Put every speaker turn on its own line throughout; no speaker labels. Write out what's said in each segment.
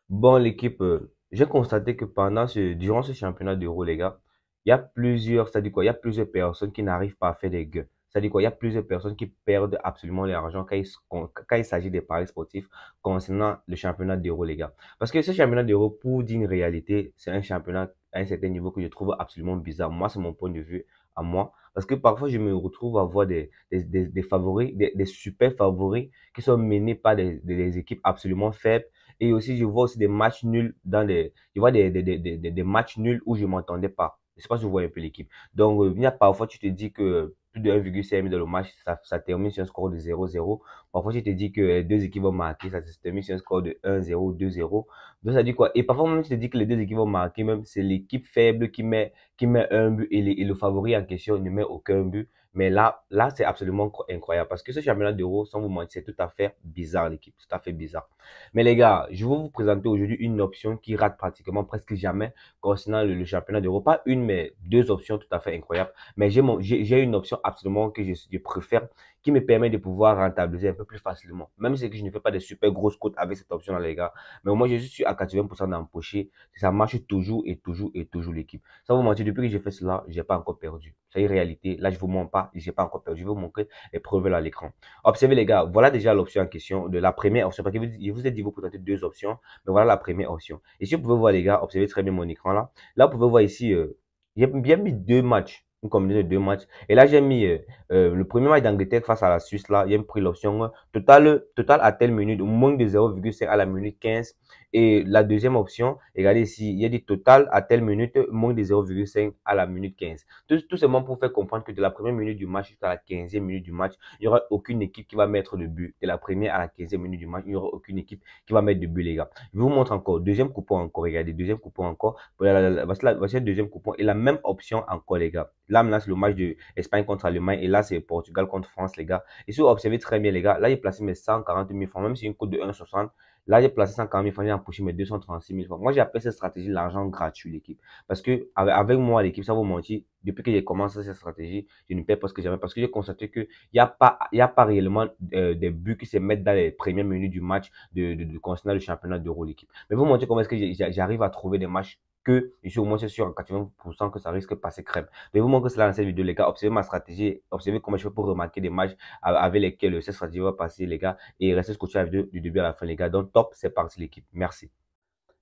Bon, l'équipe, j'ai constaté que durant ce championnat d'Euro, les gars, il y a plusieurs, c'est-à-dire quoi, il y a plusieurs personnes qui n'arrivent pas à faire des gains. C'est-à-dire quoi, il y a plusieurs personnes qui perdent absolument l'argent quand il s'agit des paris sportifs concernant le championnat d'Euro, les gars. Parce que ce championnat d'Euro, pour dire une réalité, c'est un championnat à un certain niveau que je trouve absolument bizarre. Moi, c'est mon point de vue à moi. Parce que parfois, je me retrouve à voir des favoris, des super favoris qui sont menés par des équipes absolument faibles et aussi, je vois aussi des matchs nuls je vois des matchs nuls où je m'entendais pas. Je sais pas si vous voyez un peu l'équipe. Donc, il y a parfois, tu te dis que plus de 1,5 dans le match, ça termine sur un score de 0-0. Parfois, tu te dis que les deux équipes vont marquer, ça se termine sur un score de 1-0, 2-0. Donc, ça dit quoi? Et parfois, même, tu te dis que les deux équipes vont marquer, même, c'est l'équipe faible qui met un but et le favori en question ne met aucun but. Mais là, c'est absolument incroyable parce que ce championnat d'Euro, sans vous mentir, c'est tout à fait bizarre, l'équipe. Tout à fait bizarre. Mais les gars, je vais vous présenter aujourd'hui une option qui rate pratiquement presque jamais concernant le championnat d'Europe. Pas une, mais deux options tout à fait incroyables. Mais j'ai une option absolument que je préfère, qui me permet de pouvoir rentabiliser un peu plus facilement. Même si je ne fais pas de super grosses cotes avec cette option-là, les gars. Mais moi, je suis à 80% d'empoché. Ça marche toujours et toujours et toujours l'équipe. Sans vous mentir, depuis que j'ai fait cela, j'ai pas encore perdu. C'est une réalité. Là, je vous mens pas, j'ai pas encore perdu. Je vais vous montrer les preuves là à l'écran. Observez les gars, voilà déjà l'option en question de la première option. Parce que je vous ai dit, vous présentez deux options, mais voilà la première option. Et si vous pouvez voir les gars, observez très bien mon écran là. Là, vous pouvez voir ici, j'ai bien mis deux matchs, une combinaison de deux matchs. Et là, j'ai mis le premier match d'Angleterre face à la Suisse là, j'ai pris l'option total à telle minute, moins de 0,5 à la minute 15. Et la deuxième option, regardez ici, il y a dit total à telle minute, moins de 0,5 à la minute 15. Tout simplement pour faire comprendre que de la première minute du match jusqu'à la 15e minute du match, il n'y aura aucune équipe qui va mettre de but. De la première à la 15e minute du match, il n'y aura aucune équipe qui va mettre de but, les gars. Je vous montre encore. Deuxième coupon encore, regardez. Deuxième coupon encore. Voici le deuxième coupon. Et la même option encore, les gars. Là, maintenant, c'est le match de Espagne contre Allemagne. Et là, c'est Portugal contre France, les gars. Et si vous observez très bien, les gars, là, j'ai placé mes 140 000 francs. Même si une cote de 1,60. Là, j'ai placé 140 000 francs. J'ai empoché mes 236 000 francs. Moi, j'ai appelé cette stratégie l'argent gratuit, l'équipe. Parce que, avec moi, l'équipe, ça vous mentir, depuis que j'ai commencé cette stratégie, je ne perds pas ce que j'avais parce que j'ai constaté que il y a pas réellement des buts qui se mettent dans les premières minutes du match concernant le championnat d'Euro l'équipe. Mais vous montrer comment est-ce que j'arrive à trouver des matchs que je suis au moins sûr à 80% que ça risque de passer crème. Mais vous montrer cela dans cette vidéo, les gars. Observez ma stratégie, observez comment je fais pour remarquer des matchs avec lesquels cette stratégie va passer, les gars. Et restez scotché à la vidéo du début à la fin, les gars. Donc, top, c'est parti, l'équipe. Merci.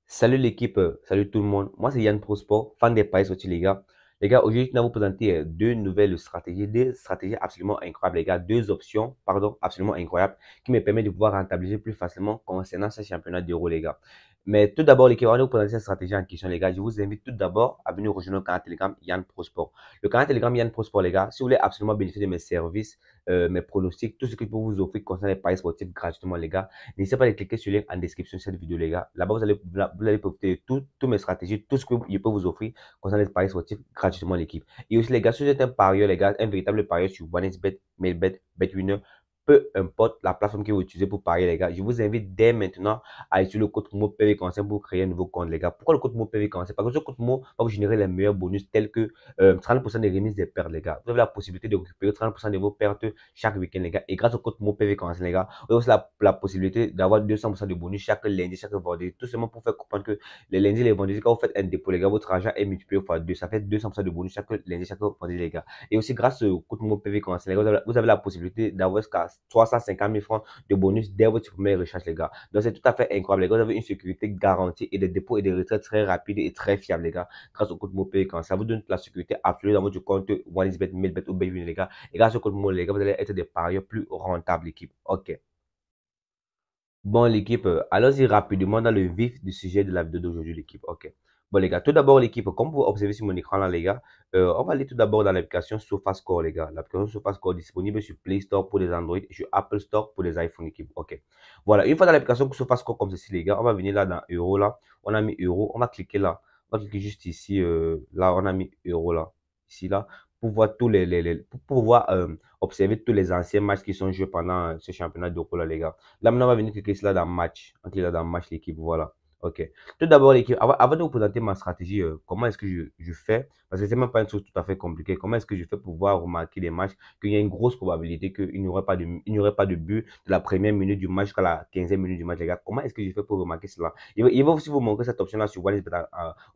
Salut l'équipe, salut tout le monde. Moi, c'est Yann Prosport, fan des paris sortis, les gars. Les gars, aujourd'hui, je vais vous présenter deux stratégies absolument incroyables, les gars. Deux options, pardon, absolument incroyables, qui me permettent de pouvoir rentabiliser plus facilement concernant ce championnat d'Euro, les gars. Mais tout d'abord, l'équipe, on va vous présenter cette stratégie en question, les gars. Je vous invite tout d'abord à venir rejoindre le canal Telegram Yann Prosport. Le canal Telegram Yann Prosport, les gars, si vous voulez absolument bénéficier de mes services, mes pronostics, tout ce que je peux vous offrir concernant les paris sportifs gratuitement, les gars, n'hésitez pas à cliquer sur le lien en description de cette vidéo, les gars. Là-bas, vous allez profiter de toutes mes stratégies, tout ce que je peux vous offrir concernant les paris sportifs gratuitement, l'équipe. Et aussi, les gars, si vous êtes un parieur, les gars, un véritable parieur sur OneXBet, MailBet, BetWinner, peu importe la plateforme que vous utilisez pour parier, les gars, je vous invite dès maintenant à utiliser le code mot PV Conseil pour créer un nouveau compte, les gars. Pourquoi le code mot PV Conseil? Parce que ce code mot va vous générer les meilleurs bonus tels que 30% des remises des pertes, les gars. Vous avez la possibilité de récupérer 30% de vos pertes chaque week-end, les gars. Et grâce au code mot PV Conseil, les gars, vous avez aussi la possibilité d'avoir 200% de bonus chaque lundi, chaque vendredi. Tout simplement pour faire comprendre que les lundis et les vendredis, quand vous faites un dépôt, les gars, votre argent est multiplié par 2. Ça fait 200% de bonus chaque lundi, chaque vendredi, les gars. Et aussi, grâce au code mot PV Conseil, les gars, vous avez la possibilité d'avoir jusqu'à 350 000 francs de bonus dès votre première recherche, les gars. Donc, c'est tout à fait incroyable, les gars. Vous avez une sécurité garantie et des dépôts et des retraits très rapides et très fiables, les gars. Grâce au code mot PV Conseil, ça vous donne la sécurité absolue dans votre compte OneXBet, MailBet ou BetWin, les gars. Et grâce au code mot, les gars, vous allez être des parieurs plus rentables, l'équipe. OK. Bon, l'équipe, allons-y rapidement dans le vif du sujet de la vidéo d'aujourd'hui, l'équipe. OK. Bon, les gars, tout d'abord, l'équipe, comme vous observez sur mon écran là, les gars, on va aller tout d'abord dans l'application SofaScore, les gars. L'application SofaScore disponible sur Play Store pour les Android et sur Apple Store pour les iPhones, l'équipe. OK. Voilà, une fois dans l'application SofaScore comme ceci, les gars, on va venir là dans Euro, là. On a mis Euro, on va cliquer là. On va cliquer juste ici, là, on a mis Euro, là. Ici, là, pour voir pour pouvoir observer tous les anciens matchs qui sont joués pendant ce championnat d'Euro, là, les gars. Là, maintenant, on va venir cliquer là dans match. On clique là dans match, l'équipe, voilà. Ok. Tout d'abord, l'équipe, avant de vous présenter ma stratégie, comment est-ce que je fais, parce que c'est même pas une chose tout à fait compliquée, comment est-ce que je fais pour pouvoir remarquer les matchs, qu'il y a une grosse probabilité qu'il n'y aurait pas de but de la première minute du match jusqu'à la 15e minute du match, les gars. Comment est-ce que je fais pour remarquer cela? Il va aussi vous montrer cette option-là sur OneXBet,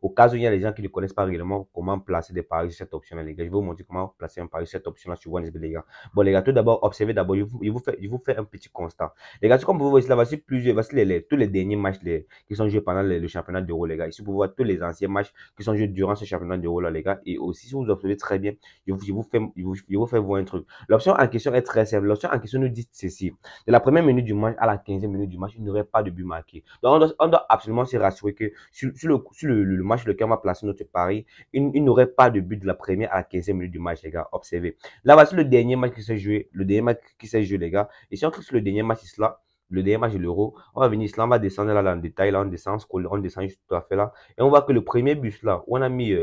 au cas où il y a des gens qui ne connaissent pas réellement comment placer des paris sur cette option-là, les gars. Je vais vous montrer comment placer un pari sur cette option-là sur OneXBet, les gars. Bon, les gars, tout d'abord, observez d'abord, je vous fais un petit constat. Les gars, comme vous voyez, là, voici tous les derniers matchs, qui sont joués pendant le championnat d'Euro, les gars. Ici, vous voyez tous les anciens matchs qui sont joués durant ce championnat d'Euro, là, les gars. Et aussi, si vous observez très bien, je vous fais voir un truc. L'option en question est très simple. L'option en question nous dit ceci. De la première minute du match à la 15e minute du match, il n'y aurait pas de but marqué. Donc, on doit absolument se rassurer que sur le match lequel on va placer notre pari, il n'aurait pas de but de la première à la 15e minute du match, les gars. Observez. Là, voici le dernier match qui s'est joué. Le dernier match qui s'est joué, les gars. Et si on clique sur le dernier match, ici, là, le dernier match de l'Euro, on va venir ici, là, on va descendre là dans le détail, là, on descend, on descend juste tout à fait là, et on voit que le premier but là, où on a mis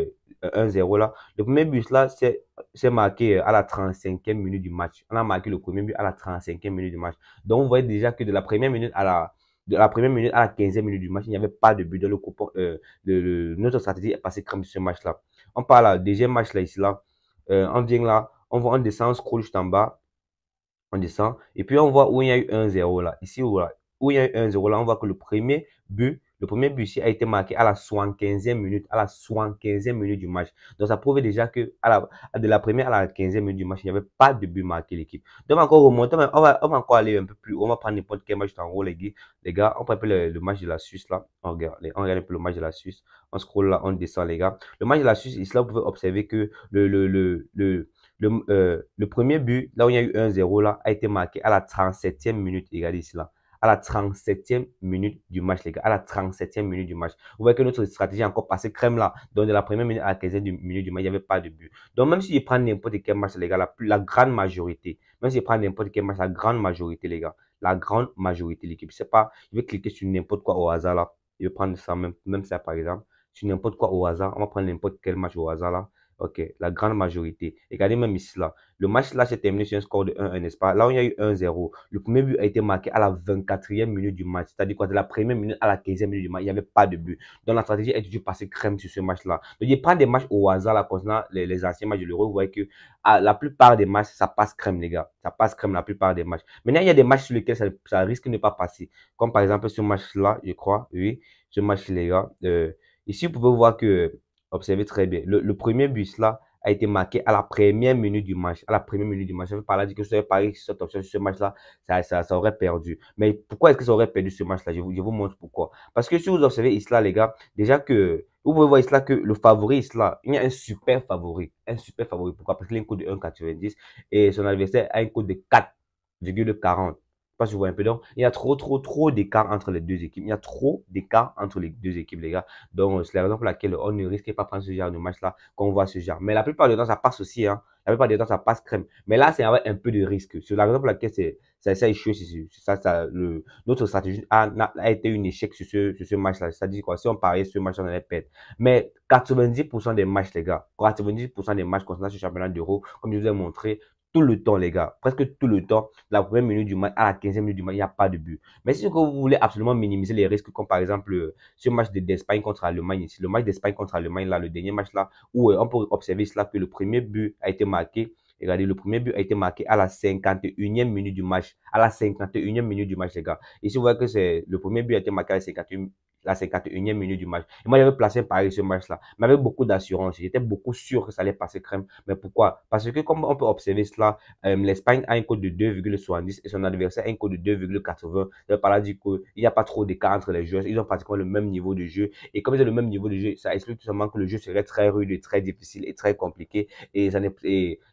1-0 là, le premier but là, c'est marqué à la 35e minute du match. On a marqué le premier but à la 35e minute du match. Donc, vous voyez déjà que de la première minute à la 15e minute du match, il n'y avait pas de but. Dans le coupon, notre stratégie est passée crème sur ce match-là. On parle là, deuxième match là, ici là, on vient là, on descend, on scroll juste en bas, on descend, et puis on voit où il y a eu 1-0 là. Ici, où il y a eu 1-0 là, on voit que le premier but ici a été marqué à la 75e minute, du match. Donc ça prouve déjà que de la première à la 15e minute du match, il n'y avait pas de but marqué l'équipe. Donc on va encore remonter, on va encore aller un peu plus haut, on va prendre n'importe quel match en haut, les gars, on prend un peu le match de la Suisse là, on regarde un peu le match de la Suisse, on scroll là, on descend les gars. Le match de la Suisse, ici là, vous pouvez observer que le premier but, là où il y a eu 1-0, là, a été marqué à la 37e minute. Regardez ici, là. À la 37e minute du match, les gars. À la 37e minute du match. Vous voyez que notre stratégie est encore passée crème là. Donc, de la première minute à la 15e minute du match, il n'y avait pas de but. Donc, même si je prends n'importe quel match, les gars, la grande majorité, même si je prends n'importe quel match, la grande majorité, les gars, la grande majorité, l'équipe, je sais pas, je vais cliquer sur n'importe quoi au hasard là. Je vais prendre ça, même ça par exemple. Sur n'importe quoi au hasard. On va prendre n'importe quel match au hasard là. Ok, la grande majorité. Regardez même ici là. Le match là s'est terminé sur un score de 1-1, n'est-ce pas? Là où il y a eu 1-0. Le premier but a été marqué à la 24e minute du match. C'est-à-dire quoi? De la première minute à la 15e minute du match, il n'y avait pas de but. Donc la stratégie est toujours passée crème sur ce match-là. Donc je prends des matchs au hasard là concernant les anciens matchs de l'Euro. Vous voyez que la plupart des matchs, ça passe crème, les gars. Ça passe crème la plupart des matchs. Maintenant, il y a des matchs sur lesquels ça risque de ne pas passer. Comme par exemple ce match-là, je crois. Oui, ce match, les gars. Ici, vous pouvez voir que observez très bien. Le premier but là a été marqué à la première minute du match. À la première minute du match. Ça veut pas dire que si vous avez parié sur cette option, sur ce match-là, ça aurait perdu. Mais pourquoi est-ce que ça aurait perdu ce match-là? Je vous montre pourquoi. Parce que si vous observez Isla, les gars, déjà que vous pouvez voir Isla que le favori Isla, il y a un super favori. Un super favori. Pourquoi? Parce qu'il a un coût de 1,90 et son adversaire a un coût de 4,40. Pas si vous voyez un peu. Donc, il y a trop d'écart entre les deux équipes. Il y a trop d'écart entre les deux équipes, les gars. Donc, c'est la raison pour laquelle on ne risque pas prendre ce genre de match-là quand on voit ce genre. Mais la plupart du temps, ça passe aussi. Hein. La plupart du temps, ça passe crème. Mais là, c'est avec un peu de risque. C'est la raison pour laquelle ça a échoué. Notre stratégie a été un échec sur ce match-là. C'est-à-dire quoi, si on pariait sur ce match, on allait perdre. Mais 90% des matchs, les gars, 90% des matchs concernant ce championnat d'Euro, comme je vous ai montré, tout le temps, les gars, presque tout le temps, de la première minute du match à la 15e minute du match, il n'y a pas de but. Mais si vous voulez absolument minimiser les risques, comme par exemple ce match d'Espagne contre l'Allemagne ici, le match d'Espagne contre l'Allemagne, là, le dernier match là, où on peut observer cela que le premier but a été marqué. Regardez, le premier but a été marqué à la 51e minute du match. À la 51e minute du match, les gars. Ici, vous voyez que le premier but a été marqué à la 51e minute du match. Et moi, j'avais placé un pari ce match-là, mais avec beaucoup d'assurance. J'étais beaucoup sûr que ça allait passer crème. Mais pourquoi? Parce que, comme on peut observer cela, l'Espagne a un code de 2,70 et son adversaire a un code de 2,80. Par là, dit qu'il n'y a pas trop d'écart entre les joueurs. Ils ont pratiquement le même niveau de jeu. Et comme ils ont le même niveau de jeu, ça explique tout simplement que le jeu serait très rude, très difficile et très compliqué. Et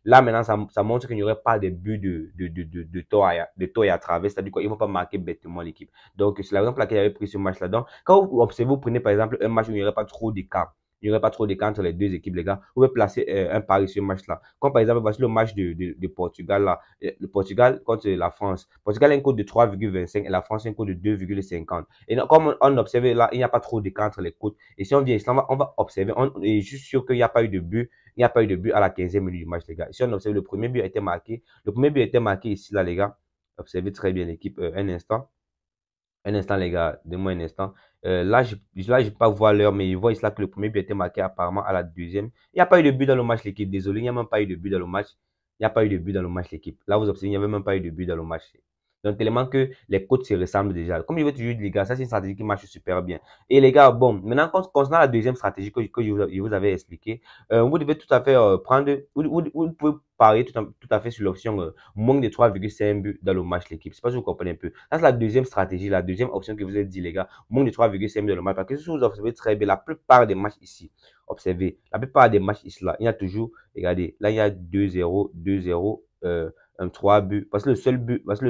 là, maintenant, ça montre qu'il n'y aurait pas de but de tort et à travers. C'est-à-dire qu'ils ne vont pas marquer bêtement l'équipe. Donc, c'est la raison pour laquelle j'avais pris ce match-là. Donc, quand vous observez, vous prenez par exemple un match où il n'y aurait pas trop d'écart. Il n'y aurait pas trop d'écart entre les deux équipes, les gars. Vous pouvez placer un pari sur ce match-là. Comme par exemple, voici le match de Portugal, là. Le Portugal contre la France. Portugal a un code de 3,25 et la France a un code de 2,50. Et donc, comme on observe là, il n'y a pas trop d'écart entre les codes. Et si on vient ici, on va observer. On est juste sûr qu'il n'y a pas eu de but. Il n'y a pas eu de but à la 15e minute du match, les gars. Ici, on observe le premier but a été marqué. Le premier but a été marqué ici, là, les gars. Observez très bien l'équipe un instant. Un instant, les gars, donne-moi un instant. Là, je peux pas voir l'heure, mais je vois ici là que le premier but a été marqué apparemment à la deuxième. Il n'y a pas eu de but dans le match, l'équipe. Désolé, il n'y a même pas eu de but dans le match. Il n'y a pas eu de but dans le match, l'équipe. Là, vous observez, il n'y avait même pas eu de but dans le match. Donc, tellement que les coachs se ressemblent déjà. Comme je veux toujours dire, les gars, ça, c'est une stratégie qui marche super bien. Et les gars, bon, maintenant, concernant la deuxième stratégie que je vous avais expliqué, vous devez tout à fait prendre, vous pouvez parier tout à fait sur l'option manque de 3,5 buts dans le match, l'équipe. Je sais pas si vous comprenez un peu. Ça, c'est la deuxième stratégie, la deuxième option que vous avez dit, les gars. Moins de 3,5 buts dans le match. Parce que si vous observez très bien, la plupart des matchs ici, observez, la plupart des matchs ici, là, il y a toujours, regardez, là, il y a 2-0, 2-0, un 3 buts. Parce que le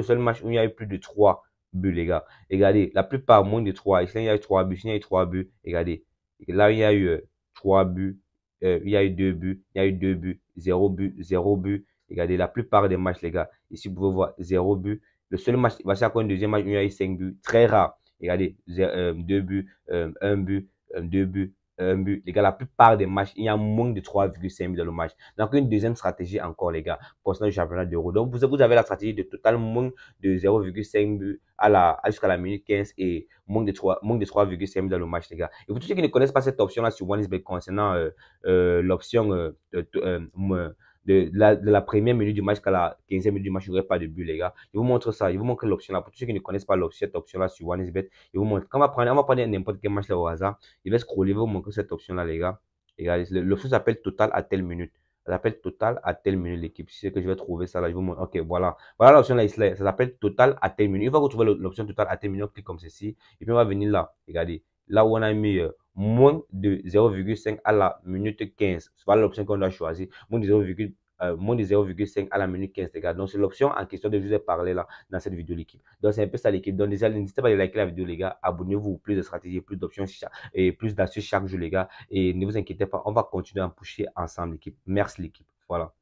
seul match où il y a eu plus de 3 buts, les gars. Regardez, la plupart, moins de 3. Ici, là, il y a eu 3 buts. Ici, il y a eu 3 buts. Regardez. Là, il y a eu 3 buts. Il y a eu 2 buts. Il y a eu 2 buts. 0 but, 0 but. Regardez, la plupart des matchs, les gars. Ici, vous pouvez voir 0 but. Le seul match, voici encore un deuxième match où il y a eu 5 buts. Très rare. Regardez, 2 buts, 1 but, 2 buts, 1 but. Les gars, la plupart des matchs, il y a moins de 3,5 buts dans le match. Donc, une deuxième stratégie encore, les gars, pour ce championnat d'Euro. Donc, vous avez la stratégie de total moins de 0,5 buts jusqu'à la minute 15 et moins de 3,5 buts dans le match, les gars. Et pour tous ceux qui ne connaissent pas cette option-là sur OneXBet concernant l'option de la première minute du match qu'à la 15e minute du match, il n'y aurait pas de but, les gars. Je vous montre ça. Je vous montre l'option là. Pour tous ceux qui ne connaissent pas cette option là sur OneXBet, je vous montre. Quand on va prendre n'importe quel match là au hasard. Je vais scroller, je vais vous montrer cette option là, les gars. Regardez, l'option s'appelle total à telle minute. Ça s'appelle total à telle minute, l'équipe. Si c'est que je vais trouver ça là, je vous montre. Ok, voilà. Voilà l'option là, ça s'appelle total à telle minute. Une fois que vous trouvez l'option total à telle minute, on clique comme ceci. Et puis on va venir là. Regardez. Là où on a mis moins de 0,5 à la minute 15. C'est pas l'option qu'on doit choisir. Moins de 0,5 à la minute 15, les gars. Donc, c'est l'option en question de je vous ai parlé là dans cette vidéo, l'équipe. Donc, c'est un peu ça, l'équipe. Donc, déjà, n'hésitez pas à liker la vidéo, les gars. Abonnez-vous, plus de stratégies, plus d'options et plus d'astuces chaque jour, les gars. Et ne vous inquiétez pas, on va continuer à pusher ensemble, l'équipe. Merci, l'équipe. Voilà.